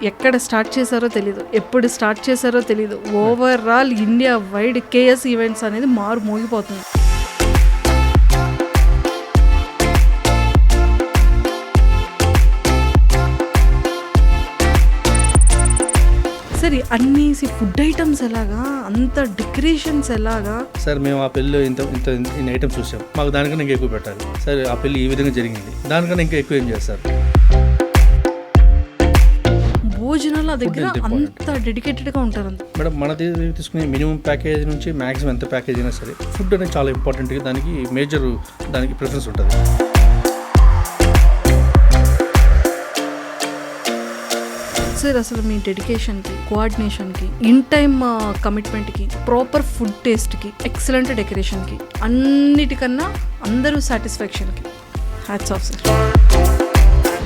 ఎక్కడ స్టార్ట్ చేశారో తెలీదు, ఎప్పుడు స్టార్ట్ చేశారో తెలీదు. Overall India wide KS events అనేది మారు మోగిపోతుంది. సరే అన్ని ఫుడ్ ఐటమ్స్ ఎలాగా, అంత డెకరేషన్స్ ఎలాగా? సార్ మేము ఆ పెళ్ళిలో ఇంత ఇంత ఇన్ని ఐటమ్స్ చూసాం, మాకు దానికన్నా ఇంకా ఎక్కువ పెట్టాలి. సరే ఆ పెళ్ళి ఈ విధంగా జరిగింది, దానికన్నా ఇంకా ఎక్కువ ఏం చేస్తారు? భోజనాల దగ్గర అంత డెడికేటెడ్గా ఉంటారు అంత. మేడం మన తీసుకునే మినిమం ప్యాకేజ్ నుంచి మ్యాక్సిమం ఎంత ప్యాకేజ్ అయినా సరే ఫుడ్ అనేది చాలా ఇంపార్టెంట్గా దానికి మేజర్ దానికి ప్రిఫరెన్స్ ఉంటుంది. సార్ అసలు మీ డెడికేషన్కి, కోఆర్డినేషన్కి, ఇన్ టైమ్ కమిట్మెంట్కి, ప్రాపర్ ఫుడ్ టేస్ట్కి, ఎక్సలెంట్ డెకరేషన్కి, అన్నిటికన్నా అందరూ సాటిస్ఫాక్షన్కి హ్యాట్స్ ఆఫ్ సార్.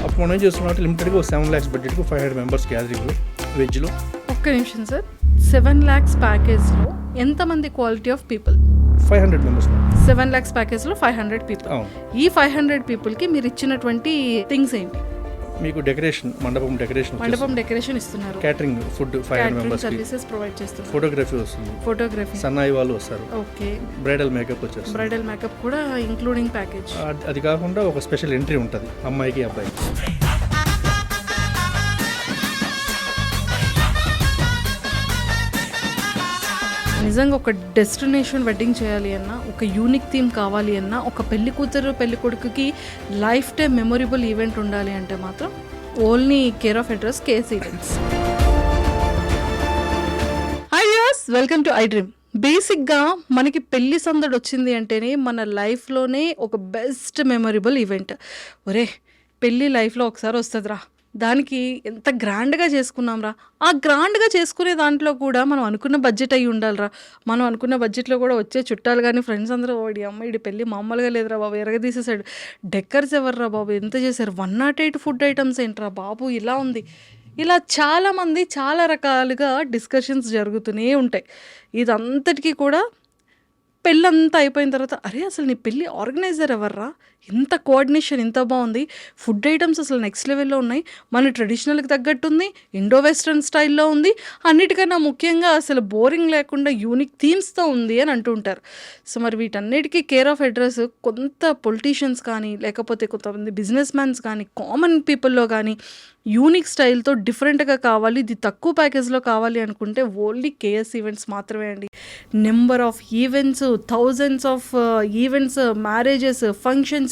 అప్పుడు మనం ఏం చేస్తున్నాం లిమిటెడ్గా 7 lakhs బడ్జెట్కు 500 members గ్యాదరింగ్లో వెజ్లో. ఒక్క నిమిషం సార్, 7 lakhs ప్యాకేజ్లో ఎంతమంది quality of people? 500 members. 7 lakhs ప్యాకేజ్లో 500 people. ఈ 500 పీపుల్కి మీరు ఇచ్చినటువంటి థింగ్స్ ఏంటి? మీకు డెకరేషన్, మండపం డెకరేషన్ ఇస్తున్నారు, catering, food 500 members services provide చేస్తున్నారు, ఫోటోగ్రఫీ వస్తుంది, ఫోటోగ్రఫీ, సన్నాయి వాళ్ళు వస్తారు, ఓకే, బ్రైడల్ మేకప్ వచ్చేస్తుంది, బ్రైడల్ మేకప్ కూడా ఇంక్లూడింగ్ ప్యాకేజ్. అది కాకుండా ఒక స్పెషల్ ఎంట్రీ ఉంటుంది అమ్మాయికి అబ్బాయికి. నిజంగా ఒక డెస్టినేషన్ వెడ్డింగ్ చేయాలి అన్నా, ఒక యూనిక్ థీమ్ కావాలి అన్నా, ఒక పెళ్లి కూతురు పెళ్లి కొడుకుకి లైఫ్ టైం మెమొరబుల్ ఈవెంట్ ఉండాలి అంటే మాత్రం only care of address KS events. Hi viewers, welcome to I dream. బేసిక్గా మనకి పెళ్లి సందడి వచ్చింది అంటేనే మన లైఫ్లోనే ఒక బెస్ట్ మెమొరబుల్ ఈవెంట్. ఒరే పెళ్ళి లైఫ్లో ఒకసారి వస్తుందిరా, దానికి ఎంత గ్రాండ్గా చేసుకున్నాం రా, ఆ గ్రాండ్గా చేసుకునే దాంట్లో కూడా మనం అనుకున్న బడ్జెట్ అయ్యి ఉండాలిరా. మనం అనుకున్న బడ్జెట్లో కూడా వచ్చే చుట్టాలు కానీ ఫ్రెండ్స్ అందరూ వాడి అమ్మ ఇడి పెళ్ళి మామూలుగా లేదురా బాబు, ఎరగదీసేసాడు, డెక్కర్స్ ఎవర్రా బాబు, ఎంత చేశారు, 108 ఫుడ్ ఐటమ్స్ ఏంట్రా బాబు, ఇలా ఉంది. ఇలా చాలామంది చాలా రకాలుగా డిస్కషన్స్ జరుగుతూనే ఉంటాయి. ఇదంతటికీ కూడా పెళ్ళంతా అయిపోయిన తర్వాత అరే అసలు నీ పెళ్ళి ఆర్గనైజర్ ఎవర్రా, ఇంత కోఆర్డినేషన్ ఇంత బాగుంది, ఫుడ్ ఐటమ్స్ అసలు నెక్స్ట్ లెవెల్లో ఉన్నాయి, మన ట్రెడిషనల్కి తగ్గట్టు ఉంది, ఇండో వెస్ట్రన్ స్టైల్లో ఉంది, అన్నిటికన్నా ముఖ్యంగా అసలు బోరింగ్ లేకుండా యూనిక్ థీమ్స్తో ఉంది అని అంటుంటారు. సో మరి వీటన్నిటికీ కేర్ ఆఫ్ అడ్రస్ కొంత పొలిటీషియన్స్ కానీ లేకపోతే కొంతమంది బిజినెస్ మ్యాన్స్ కానీ కామన్ పీపుల్లో కానీ యూనిక్ స్టైల్తో డిఫరెంట్గా కావాలి, ఇది తక్కువ ప్యాకేజ్లో కావాలి అనుకుంటే ఓన్లీ కేఎస్ ఈవెంట్స్ మాత్రమే అండి. Number of events, thousands of events, marriages, functions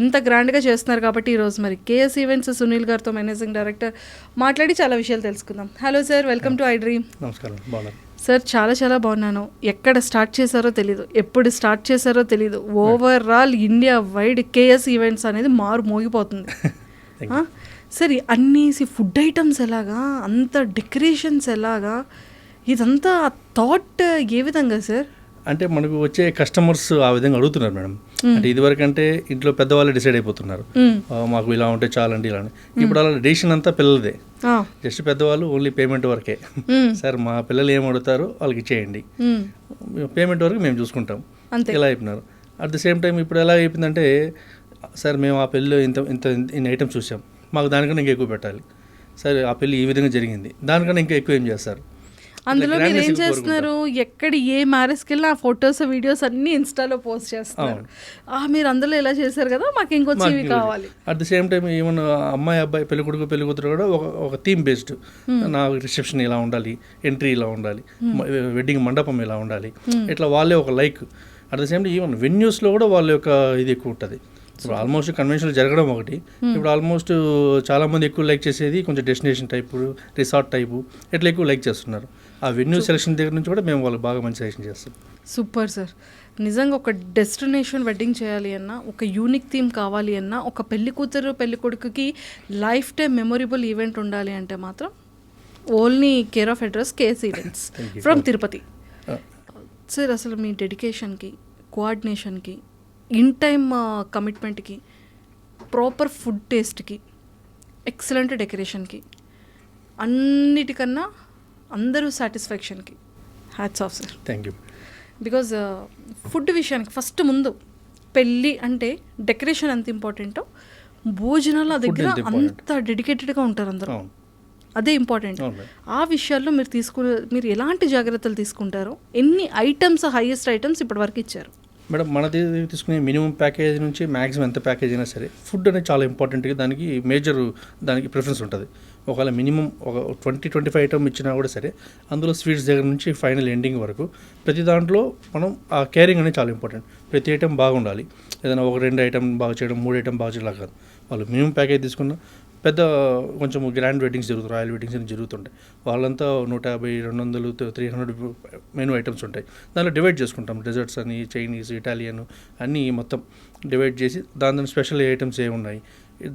ఇంత గ్రాండ్గా చేస్తున్నారు. కాబట్టి ఈరోజు మరి కేఎస్ ఈవెంట్స్ సునీల్ గారితో, మేనేజింగ్ డైరెక్టర్, మాట్లాడి చాలా విషయాలు తెలుసుకుందాం. Hello sir, welcome to I dream. నమస్కారం. బాగున్నాను సార్, చాలా బాగున్నాను. ఎక్కడ స్టార్ట్ చేశారో తెలీదు, ఎప్పుడు స్టార్ట్ చేశారో తెలీదు. Overall India wide KS events అనేది మారు మోగిపోతుంది. సరే అన్ని ఫుడ్ ఐటమ్స్ ఎలాగా, అంత డెకరేషన్స్ ఎలాగా, ఇదంతా థాట్ ఏ విధంగా సార్? అంటే మనకు వచ్చే కస్టమర్స్ ఆ విధంగా అడుగుతున్నారు మేడం. అంటే ఇదివరకు అంటే ఇంట్లో పెద్దవాళ్ళు డిసైడ్ అయిపోతున్నారు, మాకు ఇలా ఉంటే చాలండి ఇలా అని. ఇప్పుడు అలా డెసిషన్ అంతా పిల్లలదే, జస్ట్ పెద్దవాళ్ళు ఓన్లీ పేమెంట్ వరకే. సార్ మా పిల్లలు ఏం అడుగుతారో వాళ్ళకి ఇచ్చేయండి, పేమెంట్ వరకు మేము చూసుకుంటాం, ఇలా అయిపోయినారు. అట్ ద సేమ్ టైం ఇప్పుడు ఎలా అయిపోయిందంటే సార్ మేము ఆ పెళ్ళిలో ఇంత ఇంత ఇన్ని ఐటమ్స్ చూసాం, మాకు దానికన్నా ఇంకా ఎక్కువ పెట్టాలి. సరే ఆ పెళ్ళి ఈ విధంగా జరిగింది, దానికన్నా ఇంకా ఎక్కువ ఏం చేస్తారు? అందులో మీరు ఏం చేస్తున్నారు, ఎక్కడ ఏ మ్యారేజ్కి వెళ్ళినా ఆ ఫొటోస్ వీడియోస్ అన్ని ఇన్స్టాలో పోస్ట్ చేస్తున్నారు. మీరు అందులో ఎలా చేశారు కదా, మాకు ఇంకొచ్చేవి కావాలి. అట్ ద సేమ్ టైం ఏమన్నా అమ్మాయి అబ్బాయి పెళ్లి కొడుకు పెళ్లి కూతురు కూడా ఒక థీమ్ బేస్డ్, నా రిసెప్షన్ ఇలా ఉండాలి, ఎంట్రీ ఇలా ఉండాలి, వెడ్డింగ్ మండపం ఇలా ఉండాలి, ఇట్లా వాళ్ళే ఒక like. At the same time even వెన్యూస్లో కూడా వాళ్ళ యొక్క ఇది ఎక్కువ ఉంటుంది. ఇప్పుడు ఆల్మోస్ట్ కన్వెన్షనల్ జరగడం ఒకటి, ఇప్పుడు ఆల్మోస్ట్ చాలామంది ఎక్కువ లైక్ చేసేది కొంచెం డెస్టినేషన్ టైపు, రిసార్ట్ టైపు, ఇట్లా ఎక్కువ లైక్ చేస్తున్నారు. ఆ వెన్యూ సెలెక్షన్ దగ్గర నుంచి కూడా మేము వాళ్ళకి బాగా మంచి సెలెక్షన్ చేస్తాం. Super sir. నిజంగా ఒక డెస్టినేషన్ వెడ్డింగ్ చేయాలి అన్నా, ఒక యూనిక్ థీమ్ కావాలి అన్నా, ఒక పెళ్లి కూతురు పెళ్లి కొడుకుకి లైఫ్ టైం మెమొరబుల్ ఈవెంట్ ఉండాలి అంటే మాత్రం only care of address KS events from Tirupati. Sir అసలు మీ డెడికేషన్కి, కోఆర్డినేషన్కి, ఇన్ టైమ్ కమిట్మెంట్కి, ప్రాపర్ ఫుడ్ టేస్ట్కి, ఎక్సలెంట్ డెకరేషన్కి, అన్నిటికన్నా అందరూ సాటిస్ఫాక్షన్కి hats off sir. Thank you. Because food విషయానికి ఫస్ట్ ముందు పెళ్ళి అంటే డెకరేషన్ ఎంత ఇంపార్టెంటో భోజనాల దగ్గర అంత డెడికేటెడ్గా ఉంటారు అందరూ. అదే ఇంపార్టెంట్. అవును మేడం. ఆ విషయాల్లో మీరు ఎలాంటి జాగ్రత్తలు తీసుకుంటారో, ఎన్ని ఐటమ్స్ హైయెస్ట్ ఐటమ్స్ ఇప్పటివరకు ఇచ్చారు? మేడం మనది తీసుకునే మినిమం ప్యాకేజ్ నుంచి మ్యాక్సిమం ఎంత ప్యాకేజ్ అయినా సరే ఫుడ్ అనేది చాలా ఇంపార్టెంట్గా దానికి దానికి ప్రిఫరెన్స్ ఉంటుంది. ఒకవేళ మినిమం ఒక 20-25 ఐటమ్ ఇచ్చినా కూడా సరే అందులో స్వీట్స్ దగ్గర నుంచి ఫైనల్ ఎండింగ్ వరకు ప్రతి దాంట్లో మనం ఆ కేరింగ్ అనేది చాలా ఇంపార్టెంట్. ప్రతి ఐటమ్ బాగుండాలి. ఏదైనా 1-2 ఐటమ్ బాగా చేయడం, 3 ఐటమ్ బాగా చేయడం కాదు. వాళ్ళు మినిమం ప్యాకేజ్ తీసుకున్న పెద్ద కొంచెం గ్రాండ్ వెడ్డింగ్స్ జరుగుతాయి, రాయల్ వెడ్డింగ్స్ అని జరుగుతుంటాయి. వాళ్ళంతా 150, 200, 300 మెనూ ఐటమ్స్ ఉంటాయి. దాంట్లో డివైడ్ చేసుకుంటాం. డెజర్ట్స్ అని, చైనీస్, ఇటాలియన్ అన్నీ మొత్తం డివైడ్ చేసి దాని స్పెషల్ ఐటమ్స్ ఏమి ఉన్నాయి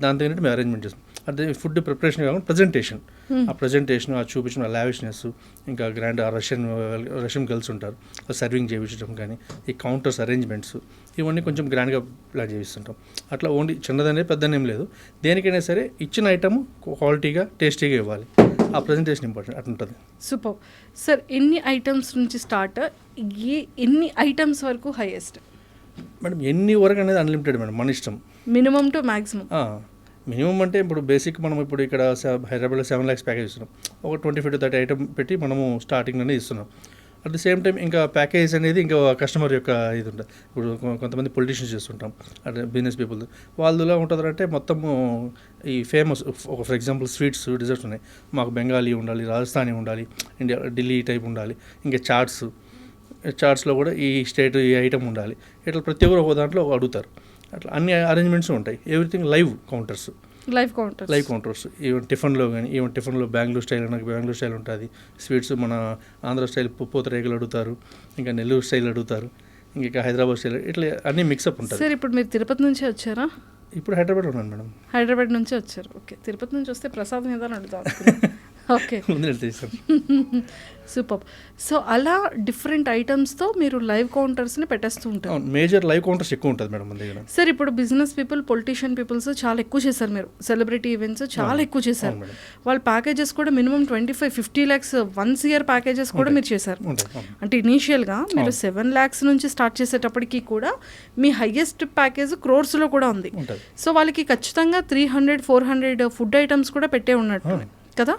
దాని తగినట్టు మేము అరేంజ్మెంట్ చేస్తాం. అదే ఫుడ్ ప్రిపరేషన్ కాకుండా ప్రజెంటేషన్, ఆ ప్రజెంటేషన్, ఆ చూపించిన లావిష్నెస్, ఇంకా గ్రాండ్ రష్యన్ గర్ల్స్ ఉంటారు సర్వింగ్ చేయించడం కానీ, ఈ కౌంటర్స్ అరేంజ్మెంట్స్ ఇవన్నీ కొంచెం గ్రాండ్గా ప్లాన్ చేయిస్తుంటాం. అట్లా ఓన్లీ చిన్నదనే పెద్దనేం లేదు. దేనికైనా సరే ఇచ్చిన ఐటమ్ క్వాలిటీగా టేస్టీగా ఇవ్వాలి. ఆ ప్రజెంటేషన్ ఇంపార్టెంట్ అట్లుంటుంది. Super sir. ఎన్ని ఐటమ్స్ నుంచి స్టార్ట్, ఎన్ని ఐటమ్స్ వరకు హైయెస్ట్? మేడం ఎన్ని వరకు అనేది అన్లిమిటెడ్ మేడం, మన ఇష్టం. Minimum to maximum? మినిమం అంటే ఇప్పుడు బేసిక్ మనం ఇప్పుడు ఇక్కడ హైదరాబాద్లో 7 lakhs ప్యాకేజ్ ఇస్తున్నాం. ఒక 25-30 ఐటమ్ పెట్టి మనము స్టార్టింగ్లోనే ఇస్తున్నాం. అట్ ద సేమ్ టైం ఇంకా ప్యాకేజ్ అనేది ఇంకా కస్టమర్ యొక్క ఇది ఉంటుంది. ఇప్పుడు కొంతమంది పొలిటీషియన్స్ చేస్తుంటాం, అంటే బిజినెస్ పీపుల్ వాళ్ళలో ఉంటుందంటే మొత్తము ఈ ఫేమస్ ఒక ఫర్ ఎగ్జాంపుల్ స్వీట్స్, డిజర్ట్స్ ఉన్నాయి. మాకు బెంగాలీ ఉండాలి, రాజస్థానీ ఉండాలి, ఢిల్లీ టైప్ ఉండాలి, ఇంకా చాట్స్లో కూడా ఈ స్టేట్ ఈ ఐటమ్ ఉండాలి. ఇట్లా ప్రతి ఒక్కరు ఒక దాంట్లో అడుగుతారు. అట్లా అన్ని అరేంజ్మెంట్స్ ఉంటాయి. Everything live counters. ఈవెన్ టిఫిన్లో బెంగళూరు స్టైల్ నాకు బెంగళూరు స్టైల్ ఉంటుంది. స్వీట్స్ మన ఆంధ్ర స్టైల్ పూతరేకులు అడుగుతారు, ఇంకా నెల్లూరు స్టైల్ అడుగుతారు, ఇంకా హైదరాబాద్ స్టైల్, ఇట్లా అన్ని మిక్సప్ ఉంటుంది. సార్ ఇప్పుడు మీరు తిరుపతి నుంచే వచ్చారా? ఇప్పుడు హైదరాబాద్ ఉన్నాను మేడం. హైదరాబాద్ నుంచే వచ్చారు. ఓకే. తిరుపతి నుంచి వస్తే ప్రసాదం ఏదైనా అడుగుతాం. Okay, super. సో అలా డిఫరెంట్ ఐటమ్స్తో మీరు లైవ్ కౌంటర్స్ని పెట్టేస్తూ ఉంటారు. మేజర్ లైవ్ కౌంటర్స్ ఎక్కువ ఉంటుంది మేడం మన దగ్గర. సార్ ఇప్పుడు బిజినెస్ పీపుల్, పొలిటీషియన్ పీపుల్స్ చాలా ఎక్కువ చేశారు, మీరు సెలబ్రిటీ ఈవెంట్స్ చాలా ఎక్కువ చేశారు. వాళ్ళ ప్యాకేజెస్ కూడా minimum 25-50 lakhs once year packages కూడా మీరు చేశారు. అంటే ఇనీషియల్గా మీరు 7 lakhs నుంచి స్టార్ట్ చేసేటప్పటికి కూడా మీ హైయెస్ట్ ప్యాకేజ్ క్రోర్స్లో కూడా ఉంది. సో వాళ్ళకి ఖచ్చితంగా 300-400 ఫుడ్ ఐటమ్స్ కూడా పెట్టే ఉన్నట్టు కదా.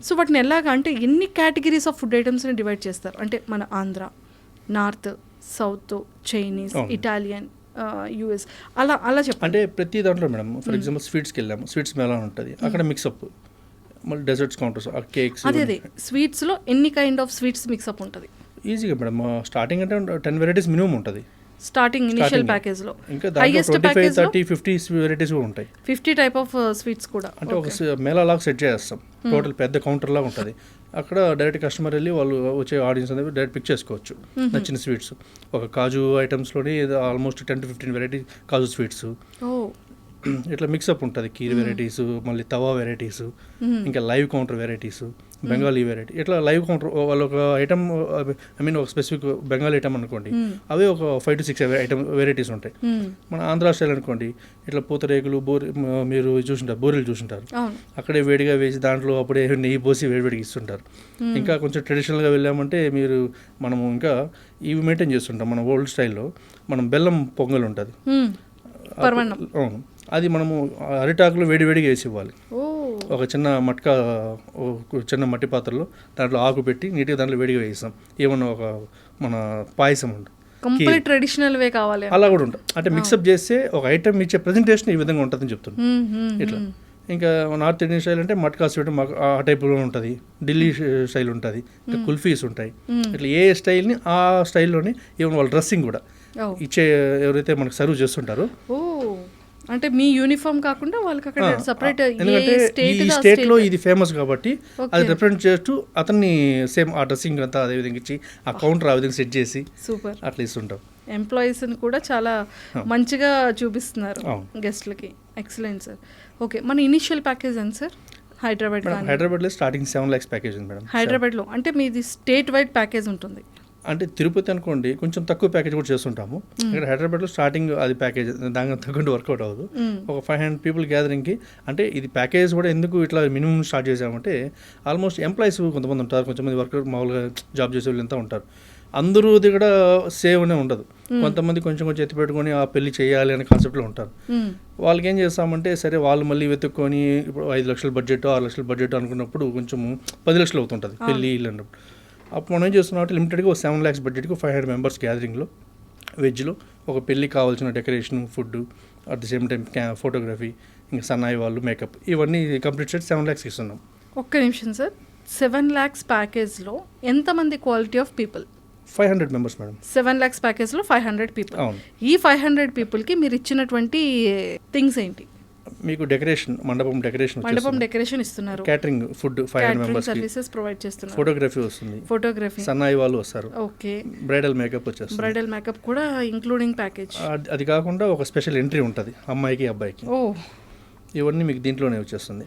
సో వాటిని ఎలాగా అంటే ఎన్ని కేటగిరీస్ ఆఫ్ ఫుడ్ ఐటమ్స్ని డివైడ్ చేస్తారు? అంటే మన Andhra, north, south, Chinese, Italian, US, అలా చెప్పండి. అంటే ప్రతి దాంట్లో మేడం ఫర్ ఎగ్జాంపుల్ స్వీట్స్కి వెళ్ళాము, స్వీట్స్ మేళా ఉంటుంది, అక్కడ మిక్సప్. మళ్ళీ డెజర్ట్స్ కౌంటర్స్, కేక్స్. అదే స్వీట్స్లో ఎన్ని కైండ్ ఆఫ్ స్వీట్స్ మిక్సప్ ఉంటుంది? ఈజీగా మేడం స్టార్టింగ్ అంటే 10 varieties మినిమం ఉంటుంది స్టార్టింగ్ ఇనిషియల్ ప్యాకేజ్లో. ఇంకా దాంట్లో 25-30-50 వెరైటీస్ కూడా ఉంటాయి. 50 టైప్ ఆఫ్ స్వీట్స్ కూడా. అంటే ఒక మేళా లాగా సెట్ చేస్తాం, టోటల్ పెద్ద కౌంటర్ లాగా ఉంటుంది. అక్కడ డైరెక్ట్ కస్టమర్ వెళ్ళి వాళ్ళు వచ్చే ఆడియన్స్ అనేది డైరెక్ట్ పిక్ చేసుకోవచ్చు నచ్చిన స్వీట్స్. ఒక కాజు ఐటమ్స్లోని ఆల్మోస్ట్ 10-15 వెరైటీ కాజు స్వీట్స్, ఇట్లా మిక్సప్ ఉంటుంది. కీర్ వెరైటీస్, మళ్ళీ తవా వెరైటీస్, ఇంకా live counter varieties, Bengali variety, ఇట్లా లైవ్ కౌంటర్. వాళ్ళు ఒక ఐటమ్ ఒక స్పెసిఫిక్ బెంగాలీ ఐటమ్ అనుకోండి, అవే ఒక 5-6 ఐటమ్ వెరైటీస్ ఉంటాయి. మన ఆంధ్ర స్టైల్ అనుకోండి, ఇట్లా పూతరేకులు, మీరు చూసుంటారు, బూరెలు చూసుంటారు, అక్కడే వేడిగా వేసి దాంట్లో అప్పుడే నెయ్యి పోసి వేడివేడికి ఇస్తుంటారు. ఇంకా కొంచెం ట్రెడిషనల్గా వెళ్ళామంటే మనము ఇంకా ఇవి మెయింటైన్ చేస్తుంటాం. మన ఓల్డ్ స్టైల్లో మనం బెల్లం పొంగల్ ఉంటుంది, అది మనము అరిటాకులో వేడివేడిగా వేసి ఇవ్వాలి. ఒక చిన్న మట్టి పాత్రలో దాంట్లో ఆకు పెట్టి నీట్గా దాంట్లో వేడిగా వేస్తాం. ఏమన్నా ఒక మన పాయసం ఉంటుంది, కంప్లీట్ ట్రెడిషనల్ వే కావాలి, అలా కూడా ఉంటుంది. అంటే మిక్సప్ చేస్తే ఒక ఐటమ్ ఇచ్చే ప్రెజెంటేషన్ ఈ విధంగా ఉంటుందని చెప్తున్నాను. ఇట్లా ఇంకా నార్త్ ఇండియన్ స్టైల్ అంటే మట్కా స్వీట్ మాకు ఆ టైప్లో ఉంటుంది, ఢిల్లీ స్టైల్ ఉంటుంది, ఇంకా కుల్ఫీస్ ఉంటాయి. ఇట్లా ఏ స్టైల్ని ఆ స్టైల్లోని ఈవెన్ వాళ్ళ డ్రెస్సింగ్ కూడా ఇచ్చే ఎవరైతే మనకు సర్వ్ చేస్తుంటారో. అంటే మీ యూనిఫామ్ కాకుండా వాళ్ళకి అక్కడ సెపరేట్, ఎందుకంటే ఈ స్టేట్లో ఇది ఫేమస్ కాబట్టి అది రిప్రజెంట్ చేస్తూ అతన్ని సేమ్ ఆ డ్రెస్సింగ్ అంతా అదే విధంగా ఇచ్చి ఆ కౌంటర్ ఆ విధంగా సెట్ చేసి సూపర్ అట్లా ఇస్తుంటాం. ఎంప్లాయీస్ని కూడా చాలా మంచిగా చూపిస్తున్నారు గెస్ట్లకి. Excellent sir. ఓకే, మన ఇనిషియల్ ప్యాకేజ్ ఎంత సార్ హైదరాబాద్లో? స్టార్టింగ్ 7 lakhs ప్యాకేజ్ ఉంది మేడం హైదరాబాద్లో. అంటే మీది స్టేట్ వైడ్ ప్యాకేజ్ ఉంటుంది? అంటే తిరుపతి అనుకోండి కొంచెం తక్కువ ప్యాకేజ్ కూడా చేస్తుంటాము. ఇక్కడ హైదరాబాద్లో స్టార్టింగ్ అది ప్యాకేజ్ దానికి తగ్గట్టు వర్కౌట్ అవ్వదు. ఒక 500 people గ్యాదరింగ్కి. అంటే ఇది ప్యాకేజ్ కూడా ఎందుకు ఇట్లా మినిమం స్టార్ట్ చేసామంటే ఆల్మోస్ట్ ఎంప్లాయీస్ కొంతమంది ఉంటారు, కొంతమంది వర్కర్ మామూలుగా జాబ్ చేసే వాళ్ళు ఎంత ఉంటారు. అందరూది కూడా సేవ్ అనే ఉండదు. కొంతమంది కొంచెం కొంచెం ఎత్తి పెట్టుకొని ఆ పెళ్లి చేయాలి అనే కాన్సెప్ట్లో ఉంటారు. వాళ్ళకి ఏం చేస్తామంటే సరే వాళ్ళు మళ్ళీ వెతుక్కొని ఇప్పుడు 5 లక్షల బడ్జెట్ 6 లక్షల బడ్జెట్ అనుకున్నప్పుడు కొంచెం 10 లక్షలు అవుతుంటుంది పెళ్లి ఇల్లు అన్నప్పుడు. అప్పుడు మనం ఏం చేస్తున్నాం అంటే లిమిటెడ్గా 7 lakhs బడ్జెట్కి 500 మెంబర్స్ గ్యాదరింగ్లో వెజ్లో ఒక పెళ్ళికి కావాల్సిన decoration, food, at the same time photography, ఇంకా సన్నాయి వాళ్ళు, మేకప్, ఇవన్నీ కంప్లీట్ సెట్ 7 lakhs ఇస్తున్నాం. ఒక్క నిమిషం సార్, 7 lakhs ప్యాకేజ్లో ఎంతమంది quality of people? 500 members madam. 7 lakhs ప్యాకేజ్లో 500 people. అవును. ఈ 500 పీపుల్కి మీరు ఇచ్చినటువంటి థింగ్స్ ఏంటి? మీకు డెకరేషన్, మండపం డెకరేషన్ ఇస్తున్నారు, catering, food 500 members services provide చేస్తున్నారు, ఫోటోగ్రఫీ వస్తుంది, ఫోటోగ్రఫీ, సన్నాయి వాళ్ళు వస్తారు, ఓకే, బ్రైడల్ మేకప్ వచ్చేస్తుంది, బ్రైడల్ మేకప్ కూడా ఇంక్లూడింగ్ ప్యాకేజ్. అది కాకుండా ఒక స్పెషల్ ఎంట్రీ ఉంటుంది అమ్మాయికి అబ్బాయికి. ఓ, ఇవన్నీ మీకు దీంట్లోనే వచ్చేస్తుంది.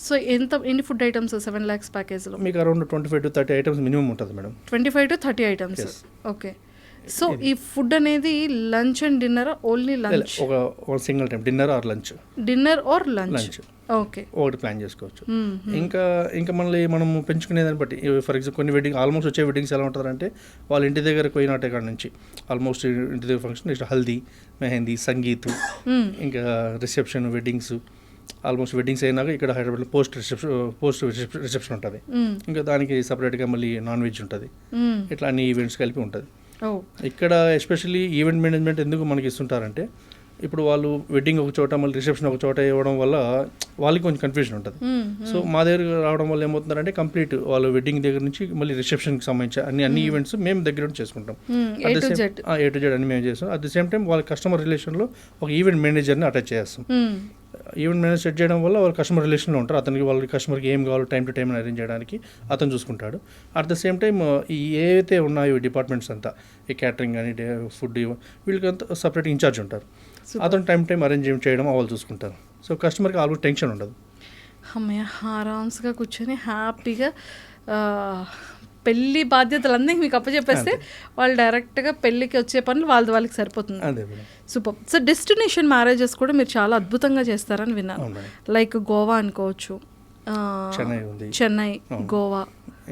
సో ఎన్ని ఫుడ్ ఐటమ్స్ 7 lakhs ప్యాకేజ్లో? మీకు అరౌండ్ 25 to 30 ఐటమ్స్ మినిమం ఉంటుంది madam. 25 to 30 items. Okay. So ఈ ఫుడ్ అనేది lunch and dinner? Only lunch? ఒక single time dinner or lunch okay, ఒకటి ప్లాన్ చేసుకోవచ్చు. ఇంకా మనం పెంచుకునేదాన్ని బట్టి, ఫర్ ఎగ్జాంపుల్ కొన్ని వెడ్డింగ్ ఆల్మోస్ట్ వచ్చే వెడ్డింగ్స్ ఎలా ఉంటుందంటే వాళ్ళ ఇంటి దగ్గర పోయినట్టే కాడ నుంచి ఆల్మోస్ట్ ఇంటి దగ్గర ఫంక్షన్, నెక్స్ట్ హల్దీ, మెహందీ, సంగీత్, ఇంకా రిసెప్షన్, వెడ్డింగ్స్, ఆల్మోస్ట్ వెడ్డింగ్స్ అయినాక ఇక్కడ హైదరాబాద్లో పోస్ట్ రిసెప్షన్ ఉంటుంది. ఇంకా దానికి సపరేట్గా మళ్ళీ నాన్ వెజ్ ఉంటుంది. ఇట్లా అన్ని ఈవెంట్స్ కలిపి ఉంటుంది. ఇక్కడ ఎస్పెషల్లీ ఈవెంట్ మేనేజ్మెంట్ ఎందుకు మనకి ఇస్తుంటారంటే ఇప్పుడు వాళ్ళు వెడ్డింగ్ ఒక చోట మళ్ళీ రిసెప్షన్ ఒక చోట ఇవ్వడం వల్ల వాళ్ళకి కొంచెం కన్ఫ్యూజన్ ఉంటుంది. సో మా దగ్గర రావడం వల్ల ఏమవుతుందంటే కంప్లీట్ వాళ్ళు వెడ్డింగ్ దగ్గర నుంచి మళ్ళీ రిసెప్షన్కి సంబంధించి అన్ని ఈవెంట్స్ మేము దగ్గర నుంచి చేసుకుంటాం. A to Z అన్ని మేము చేస్తాం. అట్ ది సేమ్ టైం వాళ్ళ కస్టమర్ రిలేషన్లో ఒక ఈవెంట్ మేనేజర్ని అటాచ్ చేస్తాం. ఈవెంట్ మేనేజర్ సెట్ చేయడం వల్ల వాళ్ళ కస్టమర్ రిలేషన్లో ఉంటారు. అతనికి వాళ్ళ కస్టమర్కి ఏం కావాలో టైం టు టైం అరేంజ్ చేయడానికి అతను చూసుకుంటాడు. అట్ ద సేమ్ టైం ఈ ఏవైతే ఉన్నాయో డిపార్ట్మెంట్స్ అంతా, ఈ క్యాటరింగ్ కానీ ఫుడ్, వీళ్ళకంతా సపరేట్ ఇన్ఛార్జ్ ఉంటారు. అతను టైం అరేంజ్ చేయడం వాళ్ళు చూసుకుంటారు. సో కస్టమర్కి ఆల్మోస్ట్ టెన్షన్ ఉండదు. అమ్మయ్య, ఆరామ్స్గా కూర్చొని హ్యాపీగా పెళ్లి బాధ్యతలన్నీ మీకు అప్పచెప్పేస్తే వాళ్ళు డైరెక్ట్గా పెళ్ళికి వచ్చే పనులు వాళ్ళకి సరిపోతుంది. సూపర్. సో డెస్టినేషన్ మ్యారేజెస్ కూడా మీరు చాలా అద్భుతంగా చేస్తారని విన్నాను. లైక్ గోవా అనుకోవచ్చు, చెన్నై, గోవా,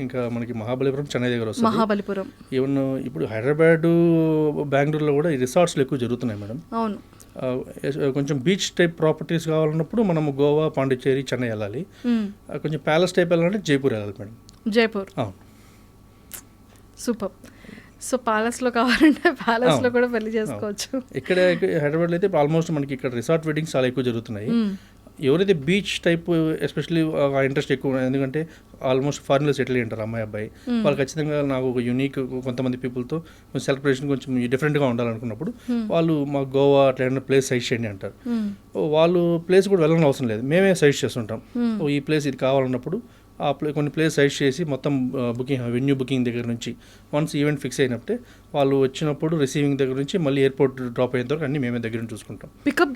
ఇంకా మనకి మహాబలిపురం, చెన్నై దగ్గర వస్తుంది. మహాబలిపురం, ఈవెన్ ఇప్పుడు హైదరాబాద్, బెంగళూరులో కూడా ఈ రిసార్ట్స్లో ఎక్కువ జరుగుతున్నాయి మేడం. అవును. కొంచెం బీచ్ టైప్ ప్రాపర్టీస్ కావాలన్నప్పుడు మనం గోవా, పాండిచ్చేరి, చెన్నై వెళ్ళాలి. కొంచెం ప్యాలెస్ టైప్ వెళ్ళాలంటే జైపూర్ వెళ్ళాలి మేడం. జైపూర్, సూపర్. సో ప్యాలెస్లో కావాలంటే ప్యాలెస్లో కూడా పెళ్లి చేసుకోవచ్చు. ఇక్కడ హైదరాబాద్లో అయితే ఆల్మోస్ట్ మనకి ఇక్కడ రిసార్ట్ వెడ్డింగ్స్ చాలా ఎక్కువ జరుగుతున్నాయి. ఎవరైతే బీచ్ టైప్ ఎస్పెషల్లీ ఆ ఇంట్రెస్ట్ ఎక్కువ, ఎందుకంటే ఆల్మోస్ట్ ఫారిన్లో సెటిల్ అయ్యి ఉంటారు అమ్మాయి అబ్బాయి, వాళ్ళు ఖచ్చితంగా నాకు ఒక యూనిక్ కొంతమంది పీపుల్తో సెలబ్రేషన్ కొంచెం డిఫరెంట్గా ఉండాలనుకున్నప్పుడు వాళ్ళు మా గోవా అట్లా ఏదైనా ప్లేస్ సజెస్ట్ చేయండి అంటారు. వాళ్ళు ప్లేస్ కూడా వెళ్ళని అవసరం లేదు, మేమే సజెస్ట్ చేస్తుంటాం. ఈ ప్లేస్ ఇది కావాలన్నప్పుడు కొన్ని ప్లేస్ సజెస్ట్ చేసి మొత్తం బుకింగ్, వెన్యూ బుకింగ్ దగ్గర నుంచి వన్స్ ఈవెంట్ ఫిక్స్ అయినప్పుడే వాళ్ళు వచ్చినప్పుడు రిసీవింగ్ దగ్గర నుంచి మళ్ళీ ఎయిర్పోర్ట్ డ్రాప్ అయ్యేంత వరకు అన్ని మేమే దగ్గర చూసుకుంటాం. పికప్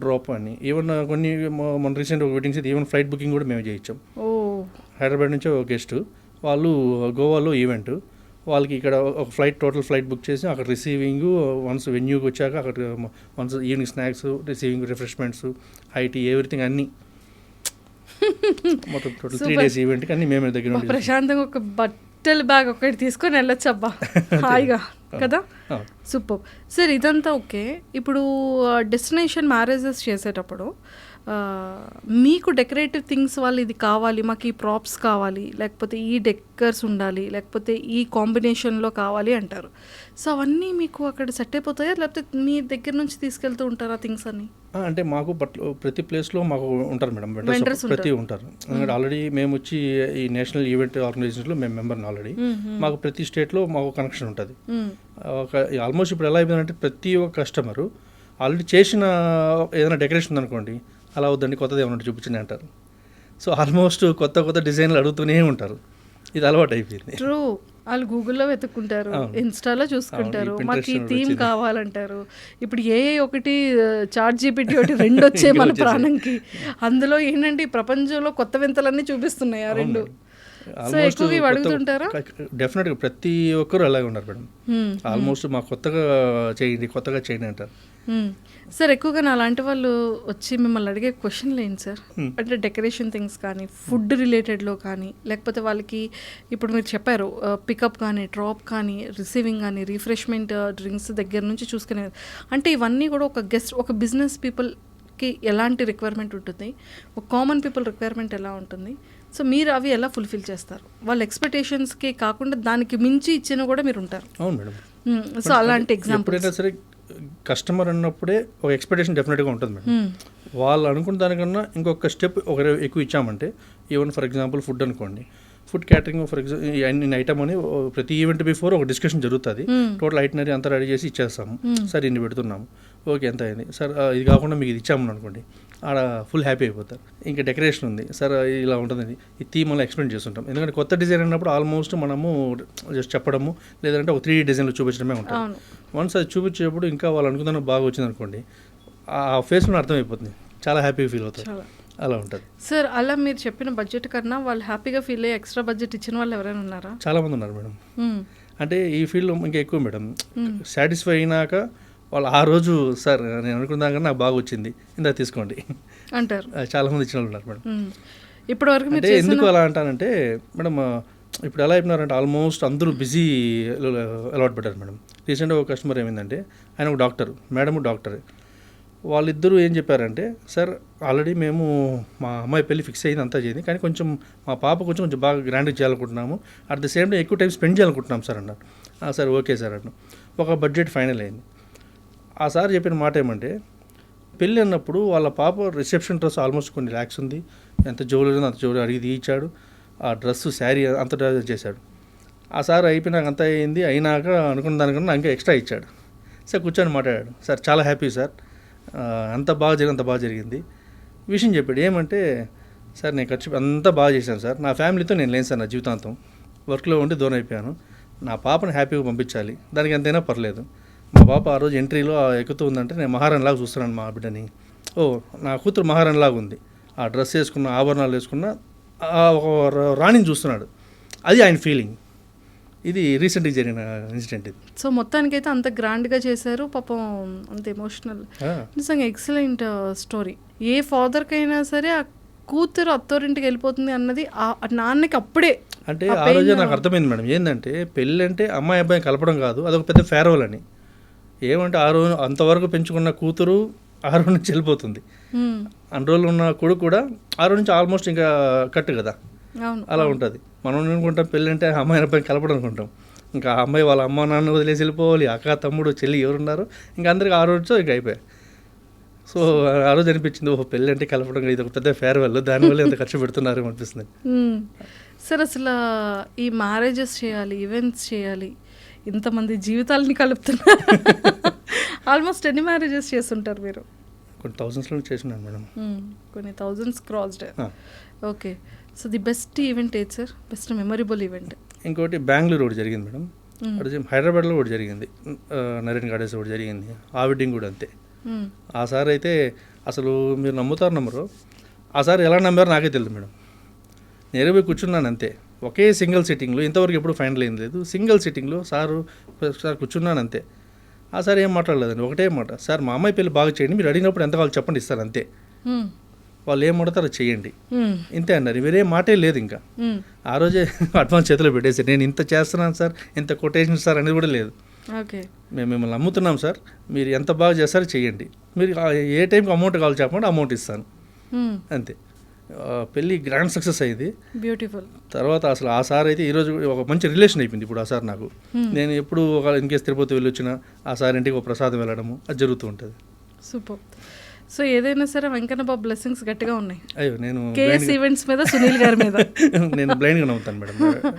డ్రాప్ అని ఈవెన్ కొన్ని మన రీసెంట్ వెడ్డింగ్స్ అయితే ఈవెన్ ఫ్లైట్ బుకింగ్ కూడా మేమే చేయించాం. హైదరాబాద్ నుంచి ఒక గెస్ట్ వాళ్ళు గోవాలో ఈవెంట్, వాళ్ళకి ఇక్కడ ఒక టోటల్ ఫ్లైట్ బుక్ చేసి అక్కడ రిసీవింగ్, వన్స్ వెన్యూకి వచ్చాక అక్కడ once evening snacks, receiving, refreshments, high tea, everything అన్నీ మొత్తం టోటల్ 3 days ఈవెంట్కి అన్ని మేమే దగ్గర ప్రశాంతంగా ఒక బట్టల బ్యాగ్ ఒకటి తీసుకొని వెళ్ళొచ్చు అబ్బా, హాయిగా కదా. సూపర్. సార్ ఇదంతా ఓకే. ఇప్పుడు డెస్టినేషన్ మ్యారేజెస్ చేసేటప్పుడు మీకు డెకరేటివ్ థింగ్స్ వాళ్ళు ఇది కావాలి, మాకు ఈ ప్రాప్స్ కావాలి, లేకపోతే ఈ డెక్కర్స్ ఉండాలి, లేకపోతే ఈ కాంబినేషన్లో కావాలి అంటారు. సో అవన్నీ మీకు అక్కడ సెట్ అయిపోతాయా, లేకపోతే మీ దగ్గర నుంచి తీసుకెళ్తూ ఉంటారా థింగ్స్ అన్ని? అంటే మాకు ప్రతి ప్లేస్లో మాకు ఉంటారు మేడం, ప్రతి ఉంటారు. ఎందుకంటే ఆల్రెడీ మేము వచ్చి ఈ నేషనల్ ఈవెంట్ ఆర్గనైజేషన్లో మేము మెంబర్ని ఆల్రెడీ. మాకు ప్రతి స్టేట్లో మాకు కనెక్షన్ ఉంటుంది. ఆల్మోస్ట్ ఇప్పుడు ఎలా అయిపోయిందంటే ప్రతి ఒక్క కస్టమరు ఆల్రెడీ చేసిన ఏదైనా డెకరేషన్ ఉందనుకోండి, అలా వద్దండి కొత్తది ఏమన్నా చూపించండి అంటారు. సో ఆల్మోస్ట్ కొత్త డిజైన్లు అడుగుతూనే ఉంటారు. ఇది అలవాటు అయిపోయింది. ట్రూ. వాళ్ళు గూగుల్లో వెతుక్కుంటారు, ఇన్స్టాలో చూసుకుంటారు, మాకు ఈ థీమ్ కావాలంటారు. ఇప్పుడు ఒకటి చాట్ జీపీటీ ఒకటి 2 వచ్చే మన ప్రాణంకి. అందులో ఏంటంటే ఈ ప్రపంచంలో కొత్త వింతలన్నీ చూపిస్తున్నాయి ఆ 2. సో ఎక్కువ అడుగుతుంటారా? డెఫినెట్గా ప్రతి ఒక్కరు అలాగే ఉన్నారు మేడం. ఆల్మోస్ట్ మాకు కొత్తగా చేయండి అంటారు. సార్ ఎక్కువగా నా అలాంటి వాళ్ళు వచ్చి మిమ్మల్ని అడిగే క్వశ్చన్లు ఏంటి సార్? అంటే డెకరేషన్ థింగ్స్ కానీ, ఫుడ్ రిలేటెడ్లో కానీ, లేకపోతే వాళ్ళకి ఇప్పుడు మీరు చెప్పారు పికప్ కానీ, డ్రాప్ కానీ, రిసీవింగ్ కానీ, రిఫ్రెష్మెంట్ డ్రింక్స్ దగ్గర నుంచి చూసుకునే, అంటే ఇవన్నీ కూడా ఒక బిజినెస్ పీపుల్కి ఎలాంటి రిక్వైర్మెంట్ ఉంటుంది, ఒక కామన్ పీపుల్ రిక్వైర్మెంట్ ఎలా ఉంటుంది, సో మీరు అవి ఎలా ఫుల్ఫిల్ చేస్తారు? వాళ్ళ ఎక్స్పెక్టేషన్స్కి కాకుండా దానికి మించి ఇచ్చినా కూడా మీరు ఉంటారు. అవును మేడం. సో అలాంటి ఎగ్జాంపుల్ ఎప్పుడైనా సరే కస్టమర్ అన్నప్పుడే ఒక ఎక్స్పెక్టేషన్ డెఫినెట్గా ఉంటుంది మేడం. వాళ్ళు అనుకున్న దానికన్నా ఇంకొక స్టెప్ ఎక్కువ ఇచ్చామంటే, ఈవెన్ ఫర్ ఎగ్జాంపుల్ ఫుడ్ అనుకోండి, food catering for example item అని ప్రతి ఈవెంట్ బిఫోర్ ఒక డిస్కషన్ జరుగుతుంది. టోటల్ ఐటనరీ అంతా రెడీ చేసి ఇచ్చేస్తాము. సార్ ఇన్ని పెడుతున్నాము, ఓకే ఎంత అయింది సార్, ఇది కాకుండా మీకు ఇది ఇచ్చాము అనుకోండి, ఆడ ఫుల్ హ్యాపీ అయిపోతారు. ఇంకా డెకరేషన్ ఉంది సార్, ఇలా ఉంటుంది, ఈ థీమ్ అలా ఎక్స్ప్లెయిన్ చేస్తుంటాం. ఎందుకంటే కొత్త డిజైన్ అన్నప్పుడు ఆల్మోస్ట్ మనము జస్ట్ చెప్పడము, లేదంటే ఒక 3D డిజైన్లు చూపించడమే ఉంటుంది. వన్స్ అది చూపించేటప్పుడు ఇంకా వాళ్ళు అనుకున్న బాగా వచ్చింది అనుకోండి, ఆ ఫేస్లో అర్థమైపోతుంది, చాలా హ్యాపీగా ఫీల్ అవుతారు. అలా ఉంటుంది సార్. అలా మీరు చెప్పిన బడ్జెట్ కన్నా వాళ్ళు హ్యాపీగా ఫీల్ అయ్యి ఎక్స్ట్రా బడ్జెట్ ఇచ్చిన వాళ్ళు ఎవరైనా ఉన్నారా? చాలామంది ఉన్నారు మేడం. అంటే ఈ ఫీల్డ్లో ఇంకా ఎక్కువ మేడం. సాటిస్ఫై అయినాక వాళ్ళు ఆ రోజు సార్ నేను అనుకున్న దానికన్నా నాకు బాగా వచ్చింది, ఇందా తీసుకోండి అంటారు. చాలామంది ఇచ్చిన వాళ్ళు ఉన్నారు మేడం. ఇప్పటి వరకు అంటే ఎందుకు అలా అంటానంటే మేడం, ఇప్పుడు ఎలా అయిపోయినారంటే ఆల్మోస్ట్ అందరూ బిజీ అలవాటు పెట్టారు మేడం. రీసెంట్గా ఒక కస్టమర్ ఏమైందంటే, ఆయన ఒక డాక్టర్, మేడము డాక్టర్. వాళ్ళిద్దరూ ఏం చెప్పారంటే, సార్ ఆల్రెడీ మేము మా అమ్మాయి పెళ్ళి ఫిక్స్ అయ్యింది, అంతా చేయింది, కానీ కొంచెం మా పాప కొంచెం బాగా గ్రాండ్గా చేయాలనుకుంటున్నాము, అట్ ద సేమ్ టైం ఎక్కువ టైం స్పెండ్ చేయాలనుకుంటున్నాం సార్ అన్నారు. సార్ ఓకే సార్ అన్న ఒక బడ్జెట్ ఫైనల్ అయింది. ఆ సార్ చెప్పిన మాట ఏమంటే, పెళ్ళి అన్నప్పుడు వాళ్ళ పాప రిసెప్షన్ డ్రెస్ ఆల్మోస్ట్ కొన్ని ల్యాక్స్ ఉంది, ఎంత జ్యువెలరీ అంత జ్యువెలరీ అడిగి ఇచ్చాడు, ఆ డ్రెస్సు శారీ అంత చేశాడు. ఆ సార్ అయిపోయినాక అంతా అయింది, అయినాక అనుకున్న దానికన్నా ఇంకా ఎక్స్ట్రా ఇచ్చాడు. సార్ కూర్చొని మాట్లాడాడు, సార్ చాలా హ్యాపీ సార్, అంత బాగా జరిగింది. విషయం చెప్పాడు ఏమంటే, సార్ నేను ఖర్చు అంతా బాగా చేశాను సార్, నా ఫ్యామిలీతో నేను లేను సార్, నా జీవితాంతం వర్క్లో ఉండి దూరం అయిపోయాను, నా పాపను హ్యాపీగా పంపించాలి, దానికి ఎంతైనా పర్లేదు. మా పాప ఆ రోజు ఎంట్రీలో ఎక్కుతూ ఉందంటే నేను మహారాణిలాగా చూస్తున్నాను మా బిడ్డని. నా కూతురు మహారాణిలాగా ఉంది, ఆ డ్రెస్ వేసుకున్న, ఆభరణాలు వేసుకున్న ఒక రాణిని చూస్తున్నాడు. అది ఆయన ఫీలింగ్. ఇది రీసెంట్గా జరిగిన ఇన్సిడెంట్ ఇది. సో మొత్తానికైతే అంత గ్రాండ్గా చేశారు, పాపం అంత ఎమోషనల్, నిజంగా ఎక్సలెంట్ స్టోరీ. ఏ ఫాదర్కైనా సరే ఆ కూతురు అత్తోరింటికి వెళ్ళిపోతుంది అన్నది ఆ నాన్నకి అప్పుడే అంటే ఆ రోజే నాకు అర్థమైంది మేడం. ఏంటంటే పెళ్ళి అంటే అమ్మాయి అబ్బాయి కలపడం కాదు, అదొక పెద్ద ఫేర్వెల్ అని. ఏమంటే ఆ రోజు అంతవరకు పెంచుకున్న కూతురు ఆ రోజు నుంచి వెళ్ళిపోతుంది, అన్ని రోజులు ఉన్న కొడుకు కూడా ఆ రోజు నుంచి ఆల్మోస్ట్ ఇంకా కట్టు కదా, అలా ఉంటుంది. మనం అనుకుంటాం పెళ్ళి అంటే అమ్మాయి అబ్బాయి కలపడం అనుకుంటాం, ఇంకా ఆ అమ్మాయి వాళ్ళ అమ్మ నాన్న వదిలేసి వెళ్ళిపోవాలి, అక్క తమ్ముడు చెల్లి ఎవరున్నారు, ఇంకా అందరికి ఆ రోజు ఇంకా అయిపోయాయి. సో ఆ రోజు అనిపించింది, పెళ్ళి అంటే కలపడం ఇది ఒక పెద్ద ఫేర్వెల్, దానివల్ల ఎంత ఖర్చు పెడుతున్నారు అనిపిస్తుంది. సార్ అసలు ఈ మ్యారేజెస్ చేయాలి, ఈవెంట్స్ చేయాలి, ఇంతమంది జీవితాలని కలుపుతున్నారు, ఆల్మోస్ట్ ఎన్ని మ్యారేజెస్ చేస్తుంటారు మీరు? కొన్ని థౌజండ్స్లో చేస్తున్నాను మేడం. కొన్ని thousands crossed. Okay, so the best event ఏది సార్, బెస్ట్ మెమరబుల్ ఈవెంట్? ఇంకోటి బెంగళూరు ఒకటి జరిగింది మేడం, హైదరాబాద్లో ఒకటి జరిగింది, నరేన్ గార్డెన్స్ ఒకటి జరిగింది, ఆ వెడ్డింగ్ కూడా అంతే. ఆ సార్ అయితే అసలు మీరు నమ్ముతారు, ఆ సార్ ఎలా నమ్మారో నాకే తెలియదు మేడం. నేనే పోయి కూర్చున్నాను అంతే, ఒకే సింగిల్ సిట్టింగ్లో, ఇంతవరకు ఎప్పుడు ఫైనల్ అయింది లేదు, సింగిల్ సిట్టింగ్లో సార్ కూర్చున్నాను అంతే. ఆ సార్ ఏం మాట్లాడలేదండి, ఒకటే మాట, సార్ మా అమ్మాయి పెళ్ళి బాగా చేయండి, మీరు అడిగినప్పుడు ఎంత కావాలి చెప్పండి ఇస్తారు అంతే, వాళ్ళు ఏం అడతారో చెయ్యండి ఇంతే అన్నారు, వేరే మాటే లేదు. ఇంకా ఆ రోజే అడ్వాన్స్ చేతిలో పెట్టేసి నేను ఇంత చేస్తున్నాను సార్, ఇంత కొటేషన్ సార్ అనేది కూడా లేదు. ఓకే, మేము మిమ్మల్ని నమ్ముతున్నాం సార్, మీరు ఎంత బాగా చేస్తారో చెయ్యండి, మీరు ఏ టైంకి అమౌంట్ కావాలి చెప్పండి అమౌంట్ ఇస్తాను అంతే. పెళ్ళి గ్రాండ్ సక్సెస్ అయింది, బ్యూటిఫుల్. తర్వాత అసలు ఆ సార్ అయితే ఈరోజు ఒక మంచి రిలేషన్ అయిపోయింది ఇప్పుడు ఆ సార్ నాకు. నేను ఎప్పుడు ఒక ఇన్కేస్ తిరుపతి వెళ్ళి వచ్చినా ఆ సార్ ఇంటికి ఒక ప్రసాదం వెళ్ళడము అది జరుగుతూ ఉంటుంది. సూపర్. సో ఏదైనా సరే వెంకన్న బాబు బ్లెస్సింగ్స్ గట్టిగా ఉన్నాయి. అయ్యో నేను కేఎస్ ఈవెంట్స్ మీద, సునీల్ గారి మీద నేను బ్లైండ్గా నమ్ముతాను మేడం.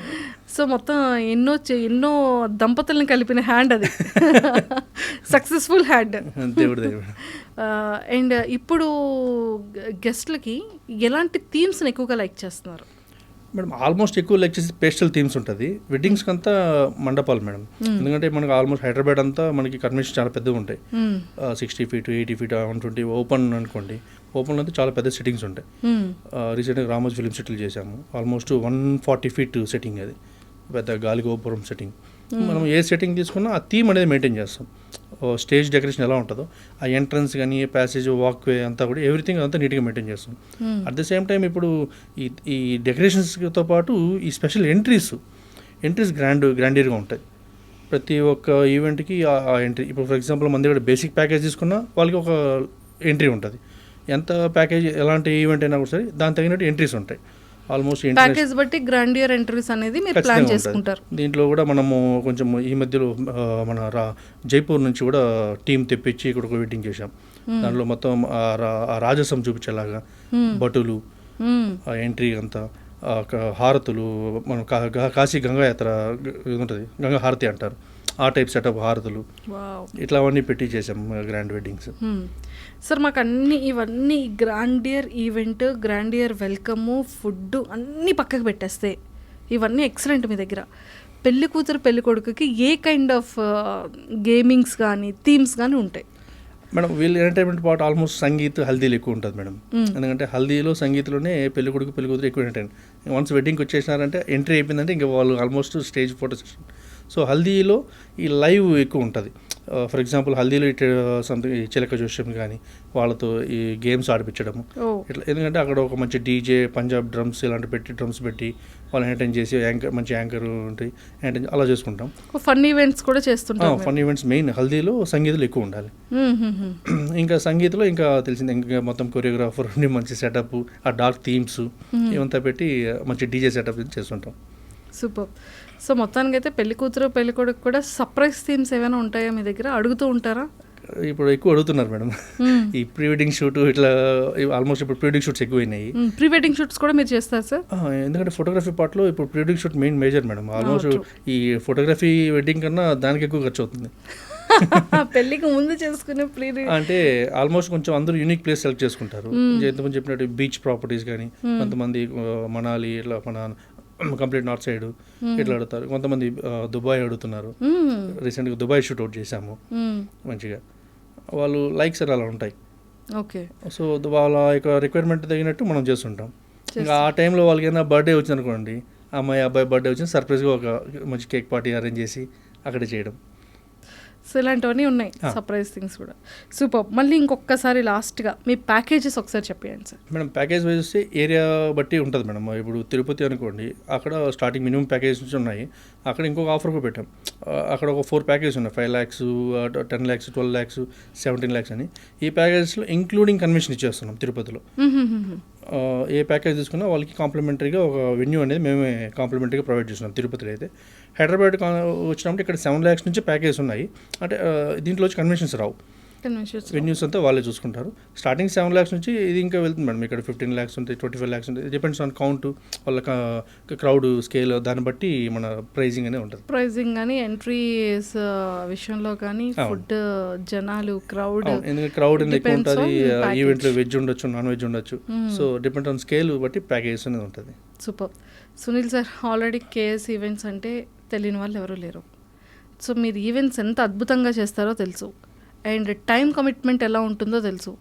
సో మొత్తం ఎన్నో దంపతులను కలిపిన హ్యాండ్ అది, సక్సెస్ఫుల్ హ్యాండ్ దేవుడి. అండ్ ఇప్పుడు గెస్ట్లకి ఎలాంటి థీమ్స్ని ఎక్కువగా లైక్ చేస్తున్నారు మేడం? ఆల్మోస్ట్ ఎక్కువ లైక్ చేసి పేస్టల్ థీమ్స్ ఉంటుంది. వెడ్డింగ్స్కి అంతా మండపాలు మేడం, ఎందుకంటే మనకు ఆల్మోస్ట్ హైదరాబాద్ అంతా మనకి కన్వెన్షన్ చాలా పెద్దగా ఉంటాయి, 60 feet 80 feet 120 ఓపెన్ అనుకోండి. ఓపెన్లో అయితే చాలా పెద్ద సెట్టింగ్స్ ఉంటాయి. రీసెంట్గా రామోజీ ఫిలిం సిటీలు చేశాము, ఆల్మోస్ట్ 140 feet సెట్టింగ్, అది పెద్ద గాలి గోపురం సెట్టింగ్. మనం ఏ సెట్టింగ్ తీసుకున్నా ఆ థీమ్ అనేది మెయింటైన్ చేస్తాం. స్టేజ్ డెకరేషన్ ఎలా ఉంటుందో ఆ ఎంట్రన్స్ కానీ ప్యాసేజ్ వాక్వే అంతా కూడా ఎవ్రీథింగ్ అంతా నీట్గా మెయింటైన్ చేస్తాం. అట్ ద సేమ్ టైం ఇప్పుడు ఈ డెకరేషన్స్తో పాటు ఈ స్పెషల్ ఎంట్రీస్ గ్రాండీర్గా ఉంటాయి. ప్రతి ఒక్క ఈవెంట్కి ఆ ఎంట్రీ, ఇప్పుడు ఫర్ ఎగ్జాంపుల్ మన దగ్గర బేసిక్ ప్యాకేజ్ తీసుకున్నా వాళ్ళకి ఒక ఎంట్రీ ఉంటుంది. ఎంత ప్యాకేజ్ ఎలాంటి ఈవెంట్ అయినా కూడా సరే దానికి తగినట్టు ఎంట్రీస్ ఉంటాయి. ఆల్మోస్ట్ ప్యాకేజ్ బట్టి గ్రాండియర్ ఎంట్రీస్ అనేది మీరు ప్లాన్ చేసుకుంటారు. దీంట్లో కూడా మనము కొంచెం ఈ మధ్యలో మన జైపూర్ నుంచి కూడా టీం తెప్పించి ఇక్కడ ఒక వెడ్డింగ్ చేశాం. దాంట్లో మొత్తం ఆ రాజసం చూపించేలాగా బటులు, ఆ ఎంట్రీ అంతా, హారతులు, మనం కాశీ గంగా యాత్ర ఉంటుంది, గంగా హారతి అంటారు, ఆ టైప్ సెటప్ హారతులు, ఇట్లా అవన్నీ పెట్టి చేసాం గ్రాండ్ వెడ్డింగ్స్. సార్ మాకు ఇవన్నీ గ్రాండియర్ ఈవెంట్, గ్రాండియర్ వెల్కము, ఫుడ్ అన్నీ పక్కకు పెట్టేస్తే ఇవన్నీ ఎక్సలెంట్. మీ దగ్గర పెళ్లి కూతురు పెళ్లి కొడుకుకి ఏ కైండ్ ఆఫ్ గేమింగ్స్ కానీ థీమ్స్ కానీ ఉంటాయి మేడం? వీళ్ళు ఎంటర్టైన్మెంట్ పార్ట్ ఆల్మోస్ట్ సంగీత్, హల్దీలు ఎక్కువ ఉంటుంది మేడం. ఎందుకంటే హల్దీలో సంగీత్లోనే పెళ్లి కొడుకు పెళ్లి కూతురు ఎక్కువ ఎంటర్టైన్. వన్స్ వెడ్డింగ్కి వచ్చేసినారంటే ఎంట్రీ అయిపోయిందంటే ఇంకా వాళ్ళు almost stage photo session. So హల్దీలో ఈ లైవ్ ఎక్కువ ఉంటుంది. ఫర్ ఎగ్జాంపుల్ హల్దీలో సంథింగ్ ఈ చిలక జోష్యం కానీ వాళ్ళతో ఈ గేమ్స్ ఆడిపించడము ఇట్లా. ఎందుకంటే అక్కడ ఒక మంచి డీజే, పంజాబ్ డ్రమ్స్ ఇలాంటి డ్రమ్స్ పెట్టి వాళ్ళు ఎంటర్టైన్ చేసి మంచి యాంకర్ ఉంటాయి ఎంటర్టైన్ అలా చేసుకుంటాం. ఫన్ ఈవెంట్స్ కూడా చేస్తుంటాం. ఫన్ ఈవెంట్స్ మెయిన్ హల్దీలో సంగీతంలో ఎక్కువ ఉండాలి. ఇంకా సంగీతంలో ఇంకా తెలిసింది ఇంకా మొత్తం కొరియోగ్రాఫర్ ఉండి మంచి సెటప్, ఆ డార్క్ థీమ్స్ ఇవంతా పెట్టి మంచి డీజే సెటప్ చేస్తుంటాం. సూపర్. సో మొత్తానికి అయితే పెళ్లి కూతురు పెళ్లి కొడుకు కూడా సర్ప్రైజ్ థీమ్స్ ఏమైనా ఉంటాయా మీ దగ్గర? అడుగుతూ ఉంటారా? ఇప్పుడు ఎక్కువ అడుగుతున్నారు మేడం. ఈ ప్రీ వెడ్డింగ్ షూట్ ఇట్లా ఆల్మోస్ట్ ఇప్పుడు ప్రీ వెడ్డింగ్ షూట్స్ ఎక్కువైనాయి. ప్రీ వెడ్డింగ్ షూట్స్ కూడా మీరు చేస్తారు సార్? ఎందుకంటే ఫోటోగ్రఫీ పార్ట్లో ఇప్పుడు pre wedding shoot major madam. Almost ఈ ఫోటోగ్రఫీ వెడ్డింగ్ కన్నా దానికి ఎక్కువ ఖర్చు అవుతుంది. పెళ్లికి ముందు చేసుకునే ప్రీ అంటే ఆల్మోస్ట్ కొంచెం అందరూ యూనిక్ ప్లేస్ సెలెక్ట్ చేసుకుంటారు. ఎంతమంది చెప్పినట్టు బీచ్ ప్రాపర్టీస్ కానీ, కొంతమంది మనాలి ఇట్లా మన కంప్లీట్ నార్త్ సైడ్ ఇట్లా అడుగుతారు, కొంతమంది దుబాయ్ అడుగుతున్నారు. రీసెంట్గా దుబాయ్ షూట్ అవుట్ చేశాము మంచిగా. వాళ్ళు లైక్స్ అలా ఉంటాయి. ఓకే. సో వాళ్ళ యొక్క రిక్వైర్మెంట్ తగినట్టు మనం చేస్తుంటాం. ఇంకా ఆ టైంలో వాళ్ళకి ఏదైనా బర్త్డే వచ్చింది అనుకోండి, అమ్మాయి అబ్బాయి బర్త్డే వచ్చింది, సర్ప్రైజ్గా ఒక మంచి కేక్ పార్టీ అరేంజ్ చేసి అక్కడే చేయడం. సో ఇలాంటివన్నీ ఉన్నాయి సర్ప్రైజ్ థింగ్స్ కూడా. సూపర్. మళ్ళీ ఇంకొకసారి లాస్ట్గా మీ ప్యాకేజెస్ ఒకసారి చెప్పండి సార్. మేడం ప్యాకేజ్ వైజ్ వస్తే ఏరియా బట్టి ఉంటుంది మేడం. ఇప్పుడు తిరుపతి అనుకోండి, అక్కడ స్టార్టింగ్ మినిమం ప్యాకేజ్ నుంచి ఉన్నాయి. అక్కడ ఇంకొక ఆఫర్ కూడా పెట్టాం. అక్కడ ఒక 4 ప్యాకేజ్ ఉన్నాయి, 5 lakhs, 10 lakhs, 12 lakhs, 17 lakhs అని. ఈ ప్యాకేజెస్లో ఇంక్లూడింగ్ కన్వెన్షన్ ఇచ్చేస్తున్నాం తిరుపతిలో. ఏ ప్యాకేజ్ తీసుకున్నా వాళ్ళకి కాంప్లిమెంటరీగా ఒక వెన్యూ అనేది మేమే కాంప్లిమెంటరీగా ప్రొవైడ్ చేస్తున్నాం తిరుపతిలో. అయితే హైదరాబాద్ వచ్చినప్పుడు ఇక్కడ 7 lakhs నుంచి ప్యాకేజ్ ఉన్నాయి. అంటే దీంట్లో వచ్చి కన్వెన్షన్స్ రావు, వెన్యూస్ అంతా వాళ్ళే చూసుకుంటారు. స్టార్టింగ్ 7 lakhs నుంచి ఇది ఇంకా వెళ్తుంది మేడం. ఇక్కడ 15 lakhs ఉంటాయి, 25 lakhs ఉంటాయి. డిపెండ్స్ ఆన్ కౌంట్, వాళ్ళ క్రౌడ్ స్కేల్, దాన్ని బట్టి మన ప్రైజింగ్ అనేది ఉంటుంది. ప్రైజింగ్ కానీ ఎంట్రీస్ విషయంలో కానీ ఫుడ్, జనాలు, క్రౌడ్, ఎందుకంటే క్రౌడ్ ఎక్కువ ఉంటుంది. ఈవెంట్లో వెజ్ ఉండొచ్చు, నాన్ వెజ్ ఉండొచ్చు. సో డిపెండ్ ఆన్ స్కేల్ బట్టి ప్యాకేజ్ అనేది ఉంటుంది. Super. Sunil sir, already KS events అంటే తెలియని వాళ్ళు ఎవరూ లేరు. సో మీరు ఈవెంట్స్ ఎంత అద్భుతంగా చేస్తారో తెలుసు, అండ్ టైం కమిట్మెంట్ ఎలా ఉంటుందో తెలుసు.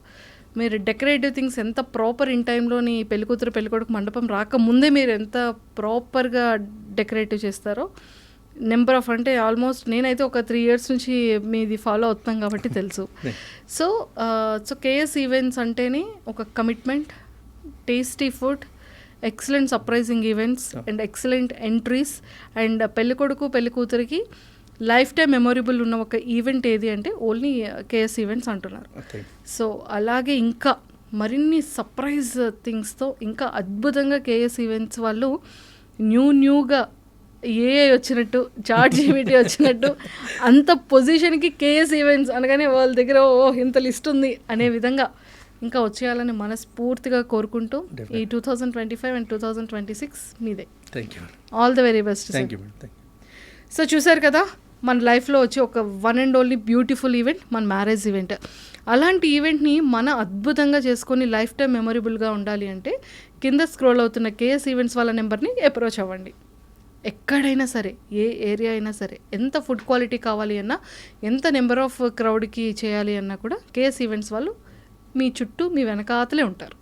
మీరు డెకరేటివ్ థింగ్స్ ఎంత ప్రాపర్ ఇన్ టైంలోని పెళ్ళికూతురు పెళ్ళికొడుకు మండపం రాకముందే మీరు ఎంత ప్రాపర్గా డెకరేటివ్ చేస్తారో నెంబర్ ఆఫ్, అంటే ఆల్మోస్ట్ నేనైతే ఒక 3 years నుంచి మీది ఫాలో అవుతాం కాబట్టి తెలుసు. సో కేఎస్ ఈవెంట్స్ అంటేనే ఒక commitment, tasty food, excellent surprising events and excellent entries. And పెళ్ళికొడుకు పెళ్ళికూతురికి లైఫ్ టైం మెమొరబుల్ ఉన్న ఒక ఈవెంట్ ఏది అంటే ఓన్లీ కేఎస్ ఈవెంట్స్ అంటున్నారు. సో అలాగే ఇంకా మరిన్ని సర్ప్రైజ్ థింగ్స్తో ఇంకా అద్భుతంగా కేఎస్ ఈవెంట్స్ వాళ్ళు న్యూగా ఏఐ వచ్చినట్టు, చాట్ జీపీటీ వచ్చినట్టు అంత పొజిషన్కి కేఎస్ ఈవెంట్స్ అనగానే వాళ్ళ దగ్గర ఇంత లిస్ట్ ఉంది అనే విధంగా ఇంకా వచ్చేయాలని మనస్ఫూర్తిగా కోరుకుంటూ ఈ 2025 అండ్ 2026 మీదే. All the very best. So చూసారు కదా, మన లైఫ్లో వచ్చి ఒక one and only beautiful event మన మ్యారేజ్ ఈవెంట్. అలాంటి ఈవెంట్ని మన అద్భుతంగా చేసుకొని లైఫ్ టైం మెమొరబుల్గా ఉండాలి అంటే కింద స్క్రోల్ అవుతున్న కేఎస్ ఈవెంట్స్ వాళ్ళ నెంబర్ని అప్రోచ్ అవ్వండి. ఎక్కడైనా సరే, ఏ ఏరియా అయినా సరే, ఎంత ఫుడ్ క్వాలిటీ కావాలి అన్నా, ఎంత నెంబర్ ఆఫ్ క్రౌడ్కి చేయాలి అన్నా కూడా కేఎస్ ఈవెంట్స్ వాళ్ళు మీ చుట్టూ మీ వెనకాతలే ఉంటారు.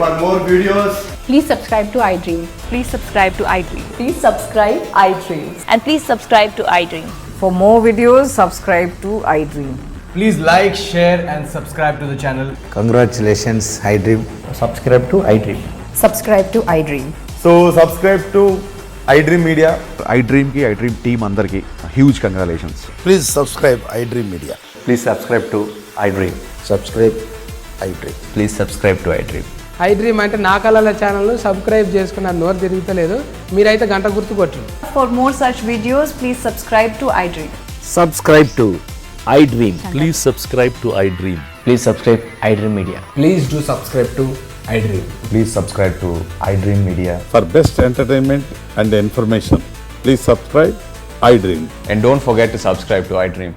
for more videos, Please subscribe to iDream. Please subscribe to iDream. Please subscribe iDreams. And please subscribe to iDream. For more videos, subscribe to iDream. Please like, share and subscribe to the channel. Congratulations, iDream. Subscribe to iDream. Subscribe to iDream. so subscribe to iDream Media. iDream team అందరికి huge congratulations. Please subscribe iDream Media. Please subscribe to iDream. Subscribe iDream. Please subscribe to iDream. iDream అంటే నా కళల ఛానల్ను subscribe చేసుకున్న నోరు తిరుగుతలేదు, మీరైతే గంట గుర్తు కొట్టండి. For more such videos, please subscribe to iDream. Subscribe to iDream. Please subscribe to iDream. Please subscribe iDream Media. Please do subscribe to iDream. Please subscribe to iDream Media. For best entertainment and information, please subscribe iDream. And don't forget to subscribe to iDream.